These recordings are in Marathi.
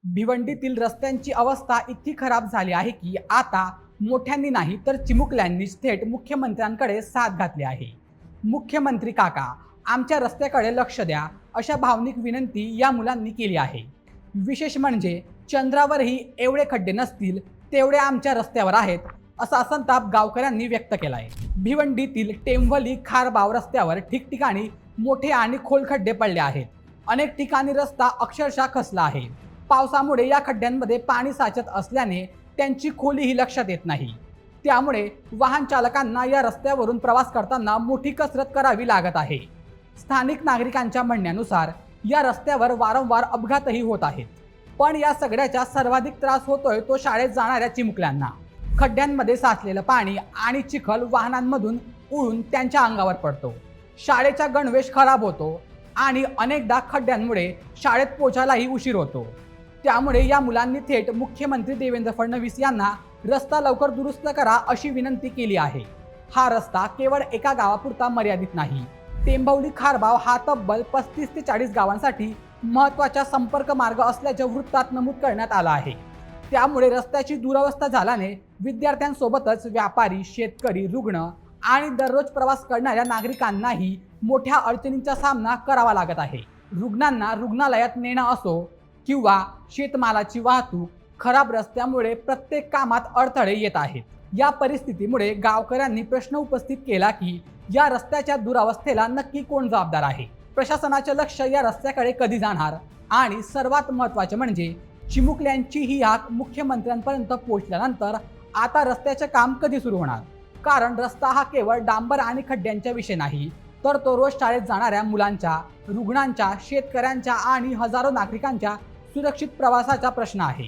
भिवंडीतील रस्त्यांची अवस्था इतकी खराब झाली आहे की आता मोठ्यांनी नाही तर चिमुकल्यांनीच थेट मुख्यमंत्र्यांकडे साथ घातली आहे। मुख्यमंत्री काका, आमच्या रस्त्याकडे लक्ष द्या, अशा भावनिक विनंती या मुलांनी केली आहे। विशेष म्हणजे चंद्रावरही एवढे खड्डे नसतील तेवढे आमच्या रस्त्यावर आहेत, असा संताप गावकऱ्यांनी व्यक्त केलाय। भिवंडीतील टेंभली खारबाव रस्त्यावर ठिकठिकाणी मोठे आणि खोल खड्डे पडले आहेत। अनेक ठिकाणी रस्ता अक्षरशः खचला आहे। पावसामुळे या खड्ड्यांमध्ये पाणी साचत असल्याने त्यांची खोलीही लक्षात येत नाही। त्यामुळे वाहन चालकांना या रस्त्यावरून प्रवास करताना मोठी कसरत करावी लागत आहे। स्थानिक नागरिकांच्या म्हणण्यानुसार या रस्त्यावर वारंवार अपघातही होत आहेत। पण या सगळ्याचा सर्वाधिक त्रास होतोय तो शाळेत जाणाऱ्या चिमुकल्यांना। खड्ड्यांमध्ये साचलेलं पाणी आणि चिखल वाहनांमधून उडून त्यांच्या अंगावर पडतो। शाळेचा गणवेश खराब होतो आणि अनेकदा खड्ड्यांमुळे शाळेत पोहोचायलाही उशीर होतो। त्यामुळे या मुलांनी थेट मुख्यमंत्री देवेंद्र फडणवीस यांना रस्ता लवकर दुरुस्त करा अशी विनंती केली आहे। हा रस्ता केवळ एका गावापुरता मर्यादित नाही। टेंभवली खारबाव हा तब्बल 35 ते 40 गावांसाठी महत्त्वाचा संपर्क मार्ग असल्याचे वृत्तात नमूद करण्यात आलं आहे। त्यामुळे रस्त्याची दुरवस्था झाल्याने विद्यार्थ्यांसोबतच व्यापारी, शेतकरी, रुग्ण आणि दररोज प्रवास करणाऱ्या नागरिकांनाही मोठ्या अडचणींचा सामना करावा लागत आहे। रुग्णांना रुग्णालयात नेणं असो किंवा शेतमालाची वाहतूक, खराब रस्त्यामुळे प्रत्येक कामात अडथळे येत आहेत। या परिस्थितीमुळे गावकऱ्यांनी प्रश्न उपस्थित केला की या रस्त्याच्या दुरावस्थेला नक्की कोण जबाबदार आहे? प्रशासनाचे लक्ष या रस्त्याकडे कधी जाणार? आणि सर्वात महत्त्वाचे म्हणजे चिमुकल्यांची ही हाक मुख्यमंत्र्यांपर्यंत पोहोचल्यानंतर आता रस्त्याचे काम कधी सुरू होणार? कारण रस्ता हा केवळ डांबर आणि खड्ड्यांचा विषय नाही, तर तो रोज शाळेत जाणाऱ्या मुलांच्या, रुग्णांच्या, शेतकऱ्यांच्या आणि हजारो नागरिकांच्या सुरक्षित प्रवासाचा प्रश्न आहे।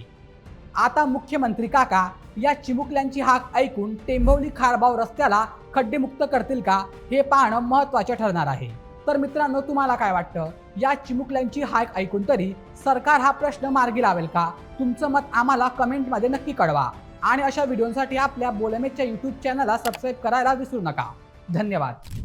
आता मुख्यमंत्री काका या चिमुकल्यांची हाक ऐकून टेंभवली खारबाव रस्त्याला खड्डेमुक्त करतील का, हे पाहणं महत्त्वाचे ठरणार आहे। तर मित्रांनो, तुम्हाला काय वाटतं? या चिमुकल्यांची हाक ऐकून तरी सरकार हा प्रश्न मार्गी लावेल का? तुमचं मत आम्हाला कमेंटमध्ये नक्की कळवा आणि अशा व्हिडिओसाठी आपल्या बोलमेच्या YouTube चॅनलला सबस्क्राईब करायला विसरू नका। धन्यवाद।